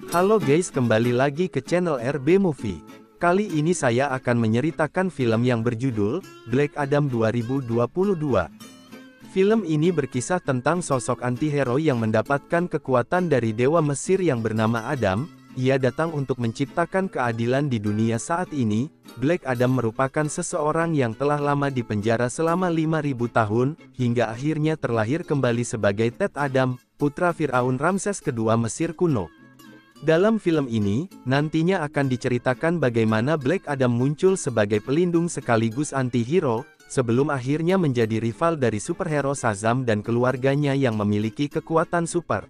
Halo guys, kembali lagi ke channel RB Movie. Kali ini saya akan menceritakan film yang berjudul Black Adam 2022. Film ini berkisah tentang sosok anti-hero yang mendapatkan kekuatan dari dewa Mesir yang bernama Adam. Ia datang untuk menciptakan keadilan di dunia saat ini. Black Adam merupakan seseorang yang telah lama di penjara selama 5.000 tahun, hingga akhirnya terlahir kembali sebagai Tet Adam, putra Firaun Ramses II Mesir kuno. Dalam film ini, nantinya akan diceritakan bagaimana Black Adam muncul sebagai pelindung sekaligus anti-hero, sebelum akhirnya menjadi rival dari superhero Shazam dan keluarganya yang memiliki kekuatan super.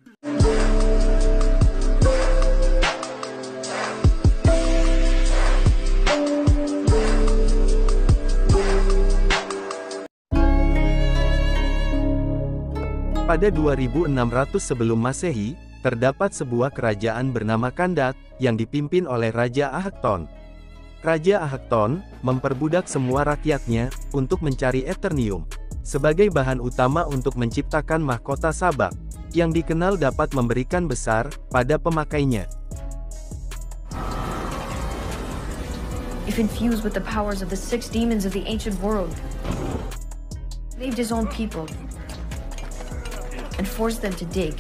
Pada 2600 sebelum Masehi, terdapat sebuah kerajaan bernama Kandat, yang dipimpin oleh Raja Ahakton. Raja Ahakton memperbudak semua rakyatnya untuk mencari Eternium sebagai bahan utama untuk menciptakan mahkota Sabak, yang dikenal dapat memberikan besar pada pemakainya. If infused with the powers of the 6 demons of the ancient world, saved his own people and forced them to dig.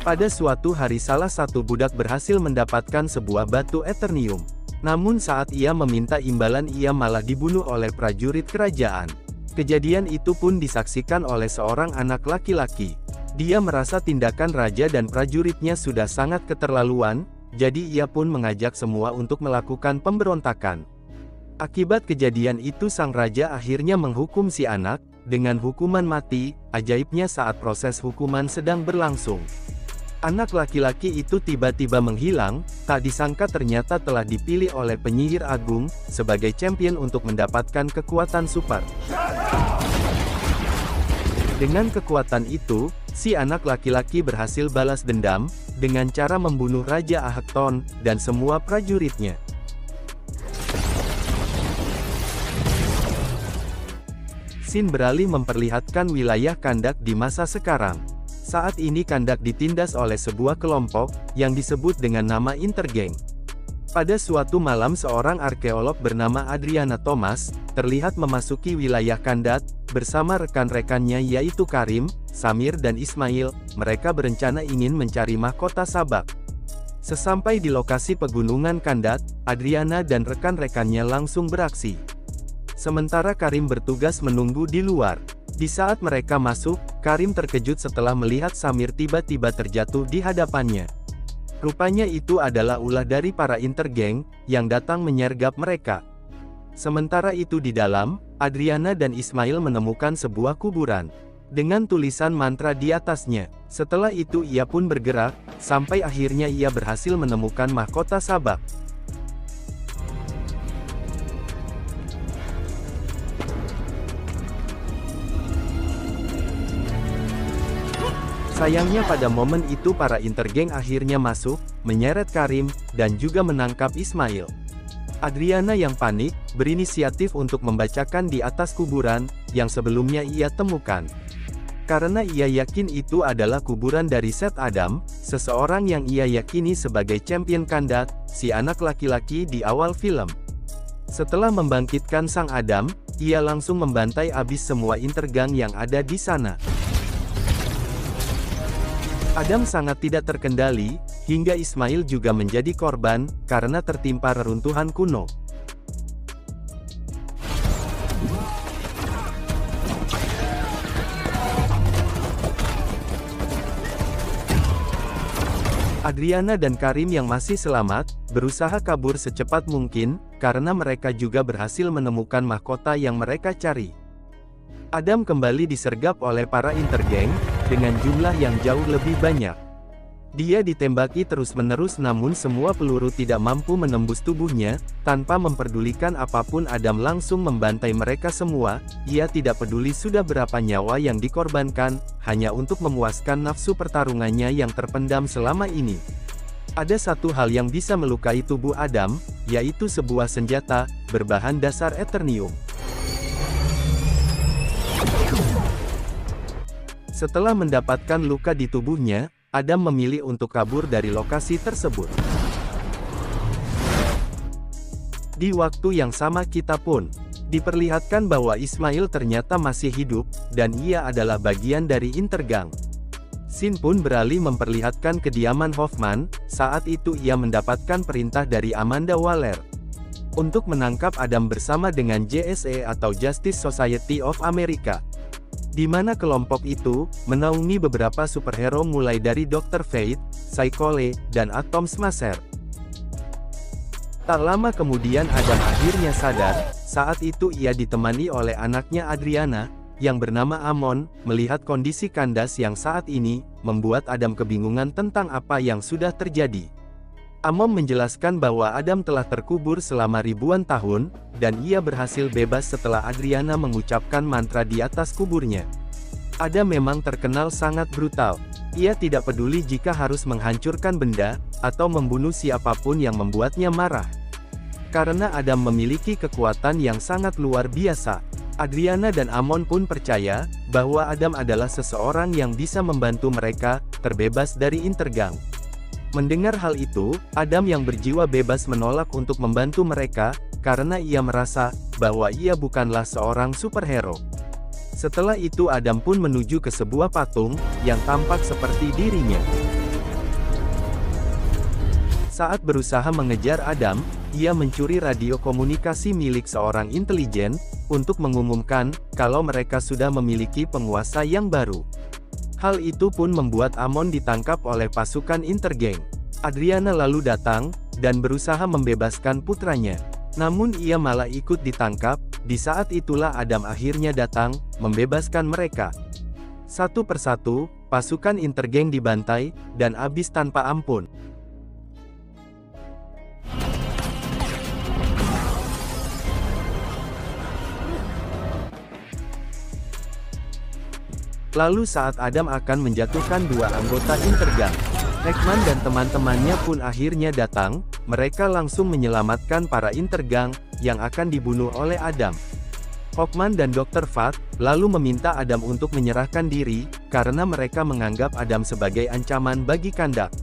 Pada suatu hari salah satu budak berhasil mendapatkan sebuah batu Eternium. Namun saat ia meminta imbalan ia malah dibunuh oleh prajurit kerajaan. Kejadian itu pun disaksikan oleh seorang anak laki-laki. Dia merasa tindakan raja dan prajuritnya sudah sangat keterlaluan, jadi ia pun mengajak semua untuk melakukan pemberontakan. Akibat kejadian itu sang raja akhirnya menghukum si anak, dengan hukuman mati. Ajaibnya saat proses hukuman sedang berlangsung, anak laki-laki itu tiba-tiba menghilang. Tak disangka ternyata telah dipilih oleh penyihir agung, sebagai champion untuk mendapatkan kekuatan super. Dengan kekuatan itu, si anak laki-laki berhasil balas dendam, dengan cara membunuh Raja Ahakton, dan semua prajuritnya. Scene beralih memperlihatkan wilayah Kandak di masa sekarang. Saat ini Kandak ditindas oleh sebuah kelompok, yang disebut dengan nama Intergang. Pada suatu malam seorang arkeolog bernama Adriana Thomas, terlihat memasuki wilayah Kandak, bersama rekan-rekannya yaitu Karim, Samir dan Ismail. Mereka berencana ingin mencari mahkota Sabak. Sesampai di lokasi pegunungan Kandak, Adriana dan rekan-rekannya langsung beraksi. Sementara Karim bertugas menunggu di luar. Di saat mereka masuk, Karim terkejut setelah melihat Samir tiba-tiba terjatuh di hadapannya. Rupanya itu adalah ulah dari para Intergang, yang datang menyergap mereka. Sementara itu di dalam, Adriana dan Ismail menemukan sebuah kuburan, dengan tulisan mantra di atasnya. Setelah itu ia pun bergerak, sampai akhirnya ia berhasil menemukan mahkota Sabak. Sayangnya pada momen itu para Intergang akhirnya masuk, menyeret Karim, dan juga menangkap Ismail. Adriana yang panik, berinisiatif untuk membacakan di atas kuburan, yang sebelumnya ia temukan. Karena ia yakin itu adalah kuburan dari Set Adam, seseorang yang ia yakini sebagai champion Kandak, si anak laki-laki di awal film. Setelah membangkitkan sang Adam, ia langsung membantai habis semua Intergang yang ada di sana. Adam sangat tidak terkendali, hingga Ismail juga menjadi korban, karena tertimpa reruntuhan kuno. Adriana dan Karim yang masih selamat, berusaha kabur secepat mungkin, karena mereka juga berhasil menemukan mahkota yang mereka cari. Adam kembali disergap oleh para Intergang, dengan jumlah yang jauh lebih banyak. Dia ditembaki terus-menerus namun semua peluru tidak mampu menembus tubuhnya. Tanpa memperdulikan apapun Adam langsung membantai mereka semua. Ia tidak peduli sudah berapa nyawa yang dikorbankan, hanya untuk memuaskan nafsu pertarungannya yang terpendam selama ini. Ada satu hal yang bisa melukai tubuh Adam, yaitu sebuah senjata, berbahan dasar Eternium. Setelah mendapatkan luka di tubuhnya, Adam memilih untuk kabur dari lokasi tersebut. Di waktu yang sama kita pun diperlihatkan bahwa Ismail ternyata masih hidup, dan ia adalah bagian dari Intergang. Scene pun beralih memperlihatkan kediaman Hoffman. Saat itu ia mendapatkan perintah dari Amanda Waller untuk menangkap Adam bersama dengan JSA atau Justice Society of America, di mana kelompok itu menaungi beberapa superhero mulai dari Dr. Fate, Psychole, dan Atom Smasher. Tak lama kemudian Adam akhirnya sadar. Saat itu ia ditemani oleh anaknya Adriana, yang bernama Amon. Melihat kondisi kandas yang saat ini, membuat Adam kebingungan tentang apa yang sudah terjadi. Amon menjelaskan bahwa Adam telah terkubur selama ribuan tahun, dan ia berhasil bebas setelah Adriana mengucapkan mantra di atas kuburnya. Adam memang terkenal sangat brutal. Ia tidak peduli jika harus menghancurkan benda, atau membunuh siapapun yang membuatnya marah. Karena Adam memiliki kekuatan yang sangat luar biasa, Adriana dan Amon pun percaya bahwa Adam adalah seseorang yang bisa membantu mereka terbebas dari Intergang. Mendengar hal itu, Adam yang berjiwa bebas menolak untuk membantu mereka, karena ia merasa bahwa ia bukanlah seorang superhero. Setelah itu Adam pun menuju ke sebuah patung yang tampak seperti dirinya. Saat berusaha mengejar Adam, ia mencuri radio komunikasi milik seorang intelijen, untuk mengumumkan kalau mereka sudah memiliki penguasa yang baru. Hal itu pun membuat Amon ditangkap oleh pasukan Intergang. Adriana lalu datang, dan berusaha membebaskan putranya. Namun ia malah ikut ditangkap. Di saat itulah Adam akhirnya datang, membebaskan mereka. Satu persatu, pasukan Intergang dibantai, dan habis tanpa ampun. Lalu saat Adam akan menjatuhkan dua anggota Intergang, Rekman dan teman-temannya pun akhirnya datang. Mereka langsung menyelamatkan para Intergang yang akan dibunuh oleh Adam. Hawkman dan Dr. Fate lalu meminta Adam untuk menyerahkan diri, karena mereka menganggap Adam sebagai ancaman bagi Kandak.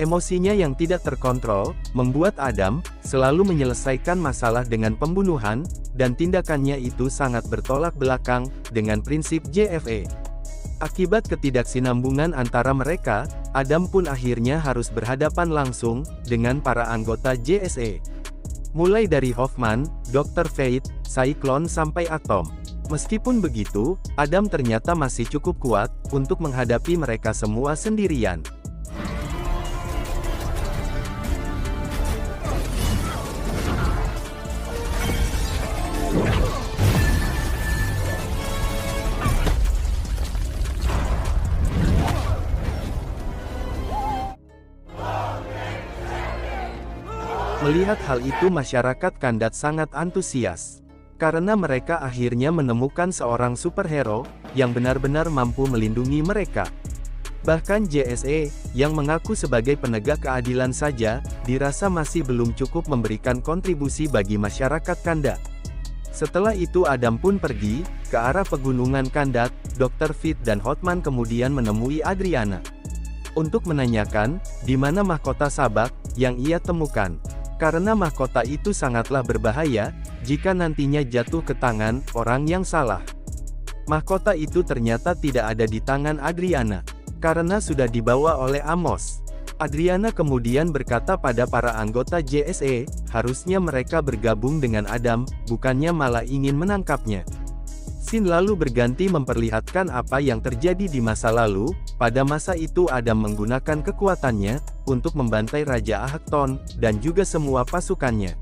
Emosinya yang tidak terkontrol, membuat Adam selalu menyelesaikan masalah dengan pembunuhan, dan tindakannya itu sangat bertolak belakang dengan prinsip JFA. Akibat ketidaksinambungan antara mereka, Adam pun akhirnya harus berhadapan langsung dengan para anggota JSA. Mulai dari Hoffman, Dr. Fate, Cyclone sampai Atom. Meskipun begitu, Adam ternyata masih cukup kuat untuk menghadapi mereka semua sendirian. Melihat hal itu masyarakat Kandat sangat antusias. Karena mereka akhirnya menemukan seorang superhero, yang benar-benar mampu melindungi mereka. Bahkan JSA, yang mengaku sebagai penegak keadilan saja, dirasa masih belum cukup memberikan kontribusi bagi masyarakat Kandat. Setelah itu Adam pun pergi ke arah pegunungan Kandat. Dr. Fate dan Hawkman kemudian menemui Adriana untuk menanyakan di mana mahkota sabak yang ia temukan. Karena mahkota itu sangatlah berbahaya jika nantinya jatuh ke tangan orang yang salah. Mahkota itu ternyata tidak ada di tangan Adriana, karena sudah dibawa oleh Amos. Adriana kemudian berkata pada para anggota JSA, harusnya mereka bergabung dengan Adam, bukannya malah ingin menangkapnya. Scene lalu berganti memperlihatkan apa yang terjadi di masa lalu. Pada masa itu Adam menggunakan kekuatannya untuk membantai Raja Ahakton dan juga semua pasukannya.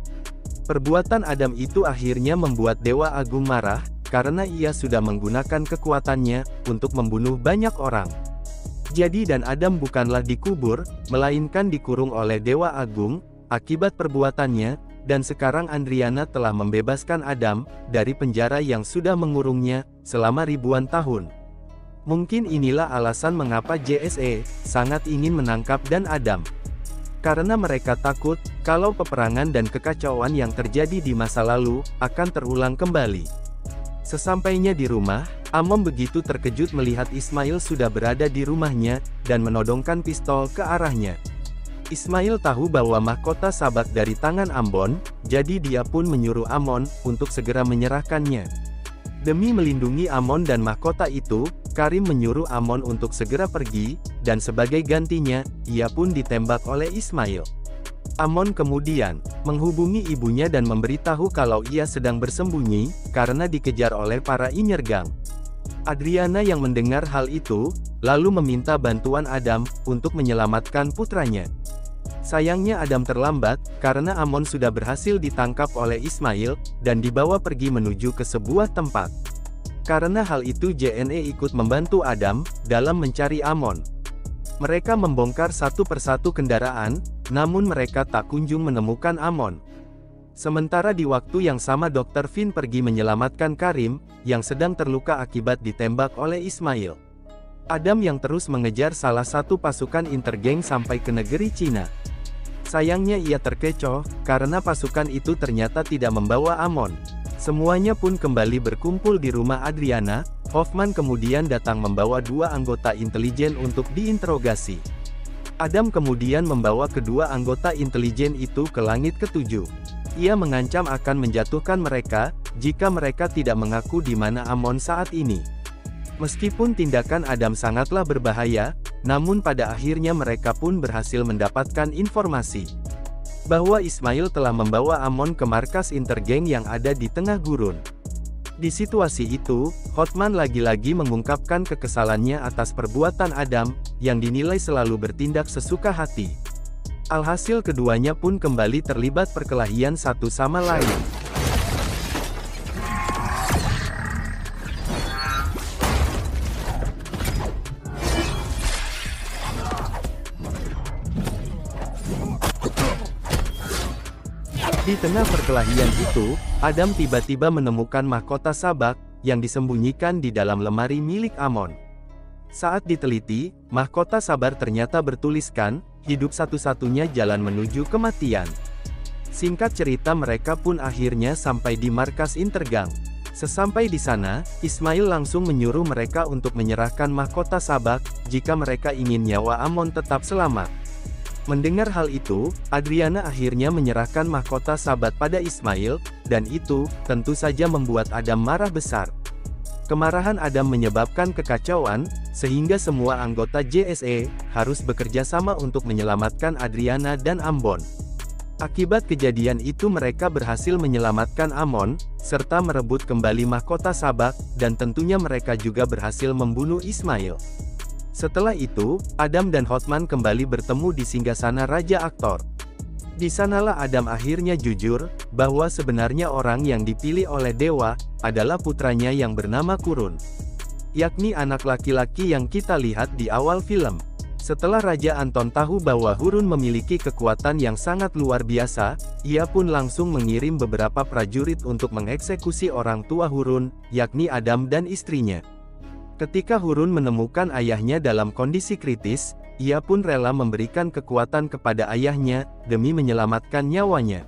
Perbuatan Adam itu akhirnya membuat Dewa Agung marah, karena ia sudah menggunakan kekuatannya untuk membunuh banyak orang. Jadi dan Adam bukanlah dikubur, melainkan dikurung oleh Dewa Agung akibat perbuatannya. Dan sekarang Adriana telah membebaskan Adam dari penjara yang sudah mengurungnya selama ribuan tahun. Mungkin inilah alasan mengapa JSA sangat ingin menangkap dan Adam. Karena mereka takut kalau peperangan dan kekacauan yang terjadi di masa lalu akan terulang kembali. Sesampainya di rumah, Amon begitu terkejut melihat Ismail sudah berada di rumahnya, dan menodongkan pistol ke arahnya. Ismail tahu bahwa mahkota sabak dari tangan Ambon, jadi dia pun menyuruh Amon untuk segera menyerahkannya. Demi melindungi Amon dan mahkota itu, Karim menyuruh Amon untuk segera pergi, dan sebagai gantinya, ia pun ditembak oleh Ismail. Amon kemudian menghubungi ibunya dan memberitahu kalau ia sedang bersembunyi, karena dikejar oleh para inyergang. Adriana yang mendengar hal itu, lalu meminta bantuan Adam untuk menyelamatkan putranya. Sayangnya Adam terlambat, karena Amon sudah berhasil ditangkap oleh Ismail, dan dibawa pergi menuju ke sebuah tempat. Karena hal itu JNE ikut membantu Adam, dalam mencari Amon. Mereka membongkar satu persatu kendaraan, namun mereka tak kunjung menemukan Amon. Sementara di waktu yang sama Dr. Finn pergi menyelamatkan Karim, yang sedang terluka akibat ditembak oleh Ismail. Adam yang terus mengejar salah satu pasukan intergeng sampai ke negeri Cina. Sayangnya ia terkecoh, karena pasukan itu ternyata tidak membawa Amon. Semuanya pun kembali berkumpul di rumah Adriana. Hoffman kemudian datang membawa dua anggota intelijen untuk diinterogasi. Adam kemudian membawa kedua anggota intelijen itu ke langit ketujuh. Ia mengancam akan menjatuhkan mereka, jika mereka tidak mengaku di mana Amon saat ini. Meskipun tindakan Adam sangatlah berbahaya, namun pada akhirnya mereka pun berhasil mendapatkan informasi bahwa Ismail telah membawa Amon ke markas intergeng yang ada di tengah gurun. Di situasi itu, Hoffman lagi-lagi mengungkapkan kekesalannya atas perbuatan Adam, yang dinilai selalu bertindak sesuka hati. Alhasil keduanya pun kembali terlibat perkelahian satu sama lain. Di tengah perkelahian itu, Adam tiba-tiba menemukan mahkota sabak, yang disembunyikan di dalam lemari milik Amon. Saat diteliti, mahkota sabar ternyata bertuliskan, hidup satu-satunya jalan menuju kematian. Singkat cerita mereka pun akhirnya sampai di markas intergang. Sesampai di sana, Ismail langsung menyuruh mereka untuk menyerahkan mahkota sabak, jika mereka ingin nyawa Amon tetap selamat. Mendengar hal itu, Adriana akhirnya menyerahkan mahkota sabat pada Ismail, dan itu, tentu saja membuat Adam marah besar. Kemarahan Adam menyebabkan kekacauan, sehingga semua anggota JSE, harus bekerja sama untuk menyelamatkan Adriana dan Ambon. Akibat kejadian itu mereka berhasil menyelamatkan Amon, serta merebut kembali mahkota sabak, dan tentunya mereka juga berhasil membunuh Ismail. Setelah itu, Adam dan Hoffman kembali bertemu di singgasana Raja Aktor. Di sanalah Adam akhirnya jujur, bahwa sebenarnya orang yang dipilih oleh Dewa, adalah putranya yang bernama Kurun. Yakni anak laki-laki yang kita lihat di awal film. Setelah Raja Anton tahu bahwa Hurun memiliki kekuatan yang sangat luar biasa, ia pun langsung mengirim beberapa prajurit untuk mengeksekusi orang tua Hurun, yakni Adam dan istrinya. Ketika Hurun menemukan ayahnya dalam kondisi kritis, ia pun rela memberikan kekuatan kepada ayahnya, demi menyelamatkan nyawanya.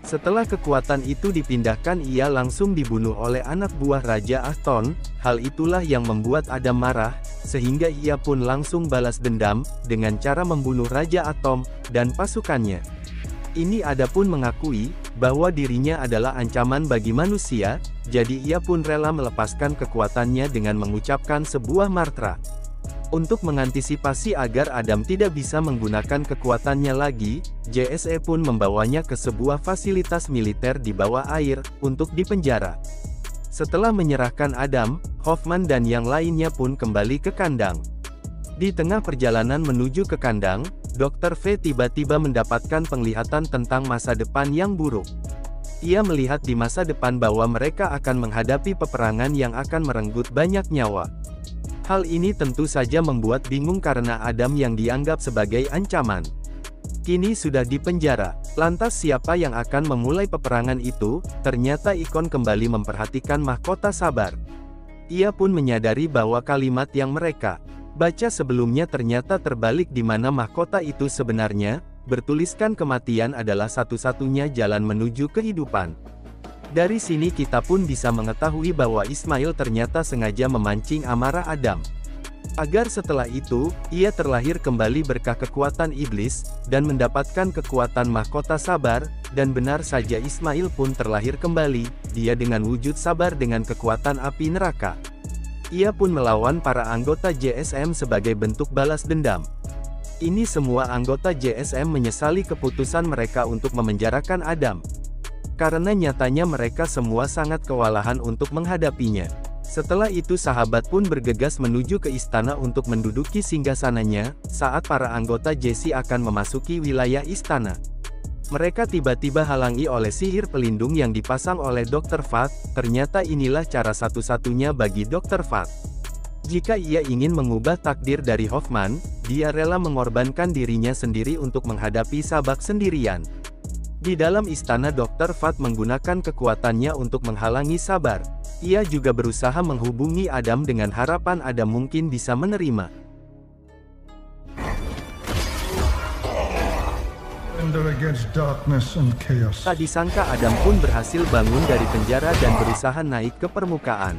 Setelah kekuatan itu dipindahkan ia langsung dibunuh oleh anak buah Raja Ahton. Hal itulah yang membuat Adam marah, sehingga ia pun langsung balas dendam, dengan cara membunuh Raja Atom, dan pasukannya. Ini Ada pun mengakui, bahwa dirinya adalah ancaman bagi manusia, jadi ia pun rela melepaskan kekuatannya dengan mengucapkan sebuah mantra. Untuk mengantisipasi agar Adam tidak bisa menggunakan kekuatannya lagi, JSE pun membawanya ke sebuah fasilitas militer di bawah air, untuk dipenjara. Setelah menyerahkan Adam, Hoffman dan yang lainnya pun kembali ke kandang. Di tengah perjalanan menuju ke kandang, Dr. V tiba-tiba mendapatkan penglihatan tentang masa depan yang buruk. Ia melihat di masa depan bahwa mereka akan menghadapi peperangan yang akan merenggut banyak nyawa. Hal ini tentu saja membuat bingung karena Adam yang dianggap sebagai ancaman kini sudah dipenjara. Lantas siapa yang akan memulai peperangan itu? Ternyata Ikon kembali memperhatikan mahkota sabar. Ia pun menyadari bahwa kalimat yang mereka baca sebelumnya ternyata terbalik, di mana mahkota itu sebenarnya bertuliskan kematian adalah satu-satunya jalan menuju kehidupan. Dari sini kita pun bisa mengetahui bahwa Ismail ternyata sengaja memancing amarah Adam. Agar setelah itu, ia terlahir kembali berkah kekuatan iblis, dan mendapatkan kekuatan mahkota sabar, dan benar saja Ismail pun terlahir kembali, dia dengan wujud sabar dengan kekuatan api neraka. Ia pun melawan para anggota JSM sebagai bentuk balas dendam. Ini semua anggota JSM menyesali keputusan mereka untuk memenjarakan Adam. Karena nyatanya mereka semua sangat kewalahan untuk menghadapinya. Setelah itu sahabat pun bergegas menuju ke istana untuk menduduki singgasananya, saat para anggota Jesse akan memasuki wilayah istana. Mereka tiba-tiba halangi oleh sihir pelindung yang dipasang oleh Dr. Fat, ternyata inilah cara satu-satunya bagi Dr. Fat. Jika ia ingin mengubah takdir dari Hoffman, dia rela mengorbankan dirinya sendiri untuk menghadapi Sabak sendirian. Di dalam istana Dr. Fat menggunakan kekuatannya untuk menghalangi Sabar. Ia juga berusaha menghubungi Adam dengan harapan Adam mungkin bisa menerima. Tak disangka Adam pun berhasil bangun dari penjara dan berusaha naik ke permukaan.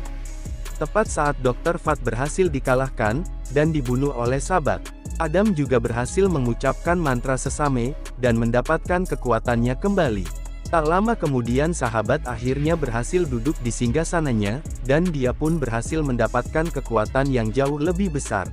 Tepat saat Dr. Fat berhasil dikalahkan, dan dibunuh oleh Sabat, Adam juga berhasil mengucapkan mantra sesame, dan mendapatkan kekuatannya kembali. Tak lama kemudian sahabat akhirnya berhasil duduk di singgasananya, dan dia pun berhasil mendapatkan kekuatan yang jauh lebih besar.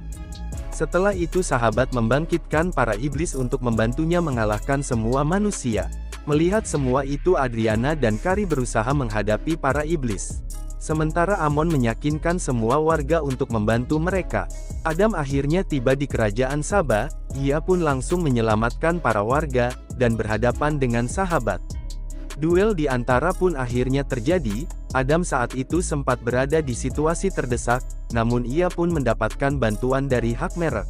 Setelah itu sahabat membangkitkan para iblis untuk membantunya mengalahkan semua manusia. Melihat semua itu Adriana dan Kari berusaha menghadapi para iblis. Sementara Amon meyakinkan semua warga untuk membantu mereka. Adam akhirnya tiba di kerajaan Saba, ia pun langsung menyelamatkan para warga, dan berhadapan dengan sahabat. Duel di antara pun akhirnya terjadi. Adam saat itu sempat berada di situasi terdesak, namun ia pun mendapatkan bantuan dari Hak Merek.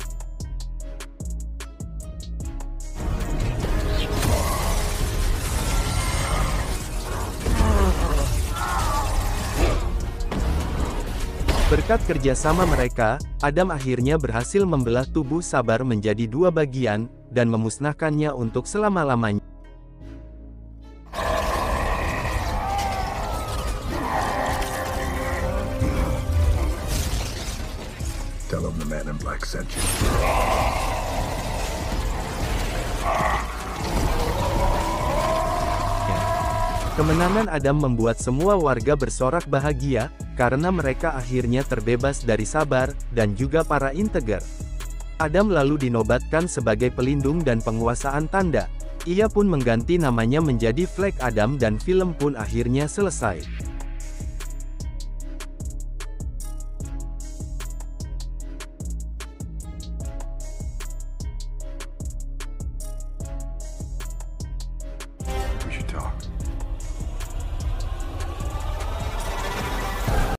Berkat kerjasama mereka, Adam akhirnya berhasil membelah tubuh Sabar menjadi dua bagian, dan memusnahkannya untuk selama-lamanya. Tell him the man in black sent you. Kemenangan Adam membuat semua warga bersorak bahagia, karena mereka akhirnya terbebas dari Sabar, dan juga para integer. Adam lalu dinobatkan sebagai pelindung dan penguasaan tanda. Ia pun mengganti namanya menjadi Flag Adam dan film pun akhirnya selesai. We should talk.